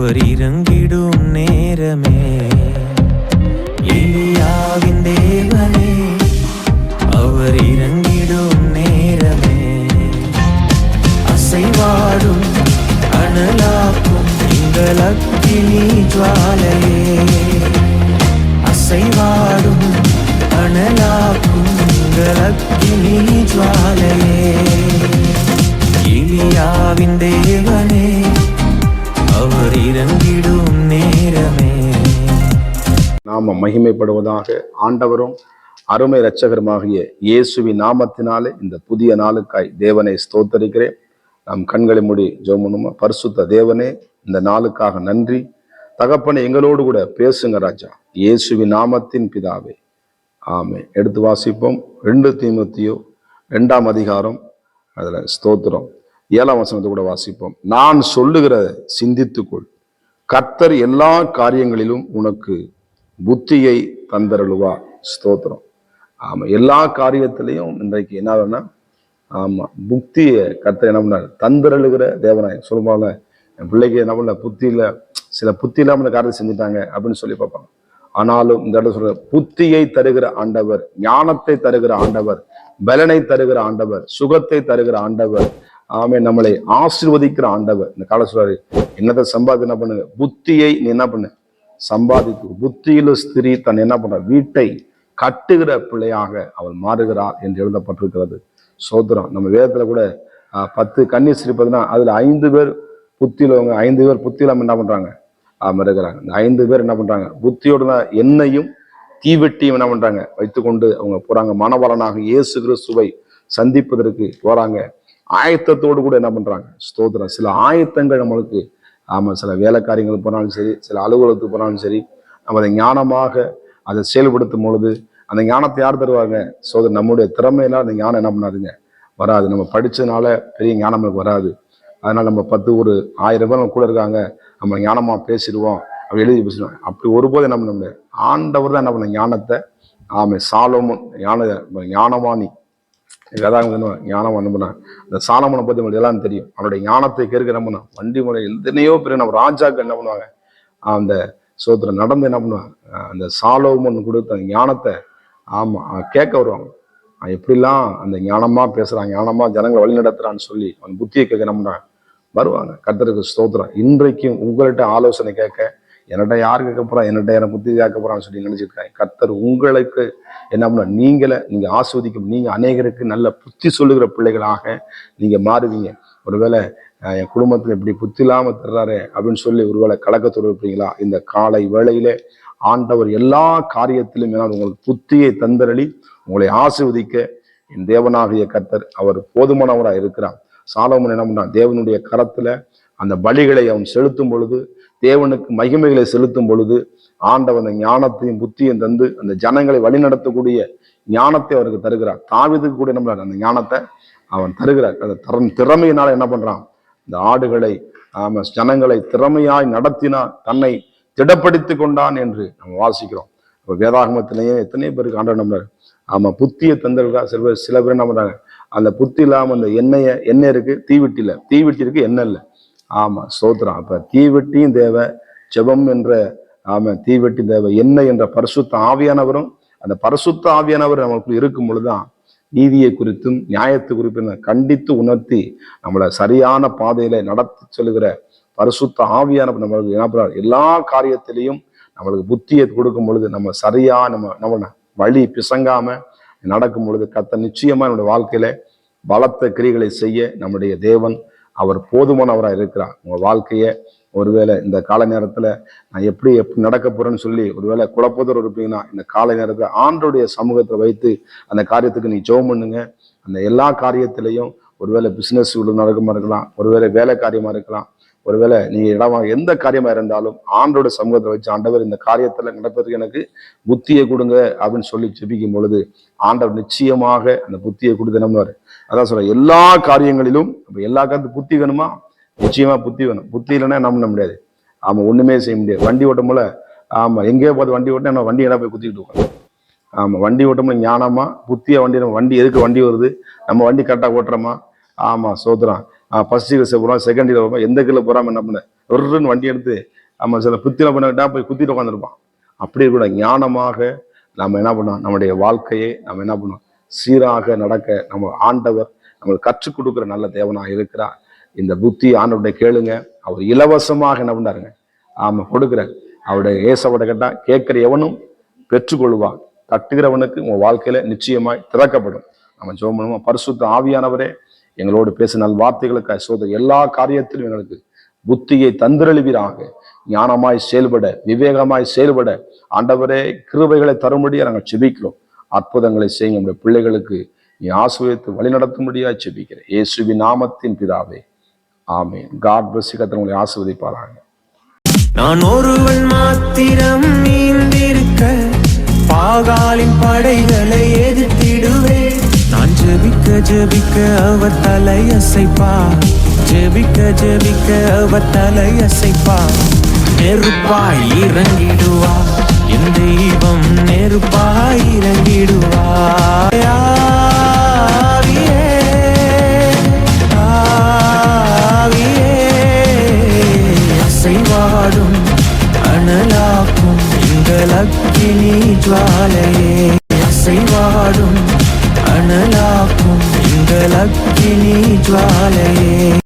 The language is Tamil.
அவர் இறங்கிடும் நேரமே. எலியாவின் தேவனே அவர் இறங்கிடும் நேரமே. அசைவாடும் அனலாக்கும் எங்கள் அக்கினி ஜுவாலையே. அசைவாடும் அனலாக்கும் எங்கள் அக்கினி ஜுவாலையே. எலியாவின் தேவனே அவர் இறங்கிடும் நேரமே. நாம மகிமைப்படுவதாக. ஆண்டவரும் அருமை இரட்சகருமாகிய இயேசுவின் நாமத்தினாலே இந்த புதிய நாளுக்காய் தேவனை ஸ்தோத்தரிக்கிறேன். நாம் கண்களை மூடி ஜெபம் பண்ணுமா. பரிசுத்த தேவனே, இந்த நாளுக்காக நன்றி. தகப்பனை எங்களோடு கூட பேசுங்க ராஜா, இயேசுவின் நாமத்தின் பிதாவே, ஆமே. எடுத்து வாசிப்போம். 2 தீமோத்தேயு 2ஆம் அதிகாரம், அதுல ஸ்தோத்திரம் 7ஆம் வசனத்தை கூட வாசிப்போம். நான் சொல்லுகிற சிந்தித்துக்கொள், கர்த்தர் எல்லா காரியங்களிலும் உனக்கு புத்தியை தந்தருளுவா. ஸ்தோத்திரம். ஆமா, எல்லா காரியத்திலையும் இன்றைக்கு என்ன வேணா, ஆமா, புத்தியை கர்த்தர் என்ன பண்ணார், தந்தருளுகிற தேவனாய். சொல்லுவாங்க, என் பிள்ளைக்கு என்ன பண்ண புத்தியில சில புத்தி இல்லாம இந்த காரியத்தை செஞ்சுட்டாங்க அப்படின்னு சொல்லி பார்ப்பாங்க. ஆனாலும் இந்த இடத்துல சொல்ற, புத்தியை தருகிற ஆண்டவர், ஞானத்தை தருகிற ஆண்டவர், பலனை தருகிற ஆண்டவர், சுகத்தை தருகிற ஆண்டவர், ஆமே, நம்மளை ஆசீர்வதிக்கிற ஆண்டவர். இந்த கால சொல்றாரு, என்னத்தை சம்பாதி என்ன பண்ணுங்க, புத்தியை நீ என்ன பண்ணு சம்பாதித்து. புத்தியில ஸ்திரீ தன் என்ன பண்ற, வீட்டை கட்டுகிற பிள்ளையாக அவள் மாறுகிறார் என்று எழுதப்பட்டிருக்கிறது. சோதரம். நம்ம வேதத்துல கூட 10 கன்னியர் சிரிப்பதுன்னா அதுல 5 பேர் புத்தியிலவங்க, 5 பேர் புத்தியில என்ன பண்றாங்க, இருக்கிறாங்க. இந்த 5 பேர் என்ன பண்றாங்க, புத்தியோட எண்ணெயும் தீவெட்டியும் என்ன பண்றாங்க வைத்துக்கொண்டு அவங்க போறாங்க. மணவாளனாக இயேசு கிறிஸ்துவை சந்திப்பதற்கு போறாங்க. ஆயத்தத்தோடு கூட என்ன பண்றாங்க, ஸ்தோத்திரம். சில ஆயத்தங்கள் நம்மளுக்கு, ஆமா, சில வேலை காரியங்களுக்கு போனாலும் சரி, சில அலுவலகத்துக்கு போனாலும் சரி, நம்ம அதை ஞானமாக அதை செயல்படுத்தும் பொழுது அந்த ஞானத்தை யார் தருவாங்க, சோதரன். நம்முடைய திறமையில அந்த ஞானம் என்ன பண்ணாதுங்க, வராது. நம்ம படிச்சதுனால பெரிய ஞானம் நமக்கு வராது. அதனால நம்ம 10 1000 பேர் நம்ம கூட இருக்காங்க, நம்ம ஞானமா பேசிடுவோம், அப்படி எழுதி பேசிடுவோம், அப்படி ஒருபோது என்ன பண்ண முடியாது. ஆண்டவர் தான் என்ன பண்ண ஞானத்தை, ஆமை, சாலோமோன் ஞானவாணி ஞானம் அனுப்புனா. இந்த சாலமோனை பத்தி உங்களுக்கு எல்லாம் தெரியும். அவனுடைய ஞானத்தை கேட்க என்ன பண்ணா, வண்டி முறை எத்தனையோ பேர் நம்ம ராஜாக்கள் என்ன பண்ணுவாங்க, அந்த சோத்திரம் நடந்து என்ன பண்ணுவாங்க, அந்த சாலோமோன் கொடுத்த ஞானத்தை, ஆமா, கேட்க வருவாங்க. எப்படிலாம் அந்த ஞானமா பேசுறான், ஞானமா ஜனங்களை வழி நடத்துறான்னு சொல்லி அவன் புத்தியை கேட்க என்ன பண்றான், வருவாங்க. கர்த்தருக்கு ஸ்தோத்திரம். இன்றைக்கும் உங்கள்கிட்ட ஆலோசனை கேட்க என்னட்ட யார் கேட்க போறா, என்னட்ட புத்தி கேட்க போறான்னு சொல்லி நினைச்சிருக்காங்க. கர்த்தர் உங்களுக்கு என்ன பண்ண, நீங்க ஆஸ்வதிக்கும், நீங்க அநேகருக்கு நல்ல புத்தி சொல்லுகிற பிள்ளைகளாக நீங்க மாறுவீங்க. ஒருவேளை என் குடும்பத்துல இப்படி புத்தி இல்லாம தர்றாரு அப்படின்னு சொல்லி ஒருவேளை கலக்கத்தோடு இருப்பீங்களா, இந்த காலை வேளையிலே ஆண்டவர் எல்லா காரியத்திலும் உங்களுக்கு புத்தியை தந்தரளி உங்களை ஆசீர்வதிக்க என் தேவனாகிய கர்த்தர் அவர் போதுமானவராக இருக்கிறார். சாலோமோன் என்ன பண்ணான், தேவனுடைய கரத்துல அந்த பலிகளை அவன் செலுத்தும் பொழுது, தேவனுக்கு மகிமைகளை செலுத்தும் பொழுது, ஆண்டவன் அந்த ஞானத்தையும் புத்தியும் தந்து அந்த ஜனங்களை வழிநடத்தக்கூடிய ஞானத்தை அவருக்கு தருகிறார். தாவீதுக்கு கூட என்ன அந்த ஞானத்தை அவன் தருகிறார். அந்த திறமையினால என்ன பண்றான், இந்த ஆடுகளை, ஜனங்களை திறமையாய் நடத்தினான், தன்னை திடப்படுத்தி கொண்டான் என்று நம்ம வாசிக்கிறோம். இப்போ வேதாகமத்திலேயே எத்தனை பேருக்கு ஆண்டவர் நம்புறாரு, ஆமா, புத்தியை தந்திருக்கா. சில பேர் என்ன பண்றாங்க, அந்த புத்தி இல்லாம அந்த எண்ணெய் இருக்கு, தீவெட்டி இருக்கு, எண்ணெய் இல்லை. ஆமா, ஸ்தோத்திரம். அப்ப தீவெட்டியும் தேவை, ஜெபம் என்ற, ஆமா, தீவெட்டி தேவை, எண்ணெய் என்ற பரிசுத்த ஆவியானவரும், அந்த பரிசுத்த ஆவியானவர் நமக்கு இருக்கும் பொழுதுதான் நீதியை குறித்தும் நியாயத்தை குறித்தும் கண்டித்து உணர்த்தி நம்மளை சரியான பாதையில நடத்தி சொல்லுகிற பரிசுத்த ஆவியானவர் நம்மளுக்கு என்ன, எல்லா காரியத்திலையும் நம்மளுக்கு புத்தியை கொடுக்கும் பொழுது நம்ம சரியா நம்ம வழி பிசங்காம நடக்கும் பொழுது கர்த்தர் நிச்சயமா நம்முடைய வாழ்க்கையில பலத்த கிரிகளை செய்ய நம்முடைய தேவன் அவர் போதுமானவராக இருக்கிறார். உங்க வாழ்க்கைய ஒருவேளை இந்த கால நேரத்துல நான் எப்படி நடக்க போறேன்னு சொல்லி ஒருவேளை குழப்பத்தோடு இருப்பீங்கன்னா, இந்த காலை நேரத்துல ஆண்டவருடைய சமூகத்தை வைத்து அந்த காரியத்துக்கு நீ ஜெபம் பண்ணுங்க. அந்த எல்லா காரியத்திலையும், ஒருவேளை பிசினஸ் நடக்குமா இருக்கலாம், ஒருவேளை வேலை காரியமா இருக்கலாம், ஒருவேளை நீங்க இடமா எந்த காரியமா இருந்தாலும் ஆண்டோட சமூகத்தை வச்சு, ஆண்டவர் இந்த காரியத்துல நடப்பதற்கு எனக்கு புத்தியை கொடுங்க அப்படின்னு சொல்லி ஜெபிக்கும் பொழுது ஆண்டவர் நிச்சயமாக அந்த புத்தியை கொடுத்து நம்புவார். அதான் சொல்ற, எல்லா காரியங்களிலும் எல்லா காரியத்துக்கும் புத்தி வேணுமா, நிச்சயமா புத்தி வேணும். புத்தி இல்லைன்னா நம்ப முடியாது. ஆமா, ஒண்ணுமே செய்ய முடியாது. வண்டி ஓட்டும் போல, ஆமா, எங்கேயோ பார்த்து வண்டி ஓட்டினா நம்ம வண்டி என்ன போய் குத்திக்கிட்டு இருக்கோம். ஆமா, வண்டி ஓட்டமும் ஞானமா புத்தியா வண்டி, நம்ம வண்டி எதுக்கு வண்டி வருது, நம்ம வண்டி கரெக்டாக ஓட்டுறோமா, ஆமா, சோதரம். ஃபர்ஸ்ட் இயர் போகிறோம், செகண்ட் இயர் போகிறோம், எந்த கீழே போகிறாம என்ன பண்ண ஒருன்னு வண்டி எடுத்து நம்ம சில புத்தில பண்ணிட்டா போய் குத்திட்டு உட்காந்துருப்பான். அப்படி கூட ஞானமாக நம்ம என்ன பண்ணோம், நம்முடைய வாழ்க்கையை நம்ம என்ன பண்ணோம், சீராக நடக்க நம்ம ஆண்டவர் நம்மளுக்கு கற்றுக் கொடுக்குற நல்ல தேவனாக இருக்கிறார். இந்த புத்தி ஆண்டவருடைய கேளுங்க. அவர் இலவசமாக என்ன பண்ணாருங்க, கொடுக்குற அவருடைய ஏசவோட கேட்டா கேட்கிற எவனும் பெற்றுக்கொள்வான், தட்டுகிறவனுக்கு உங்க வாழ்க்கையில நிச்சயமாய் திறக்கப்படும். நம்ம ஜெபம் பண்ணுவோம். பரிசுத்த ஆவியானவரே, எங்களோடு பேச நல் வார்த்தைகளுக்காக சோதனை எல்லா காரியத்திலும் எங்களுக்கு புத்தியை தந்திரழிவீராக, ஞானமாய் செயல்பட, விவேகமாய் செயல்பட ஆண்டவரே கிருபைகளை தரும்படியா நாங்கள் செபிக்கிறோம். அற்புதங்களை செய்யுங்க. நம்முடைய பிள்ளைகளுக்கு நீ ஆசீர்வதித்து வழிநடத்தும்படியா செபிக்கிறேன் இயேசுவின் நாமத்தின் பிதாவே, ஆமென். God bless you. கர்த்தர் உங்களை ஆசீர்வதிப்பாராக. நான் ஒருவன் மாத்திரம் நீந்திருக்க பாகாலின் படைகளை எதிர்த்திடுவேன். நான் ஜெபிக்க ஜெபிக்க அவர் தலையசைப்பார், ஜெபிக்க ஜெபிக்க அவர் தலையசைப்பார். நெருப்பாய் இறங்கிடுவார் என் தெய்வம், நெருப்பாய் இறங்கிடுவார். ஆவியே, ஆவியே, அசைவாடும் அனலாக்கும் எங்கள் அக்கினி ஜுவாலையே, அசைவாடும் அனலாக்கும் எங்கள் அக்கினி ஜுவாலையே.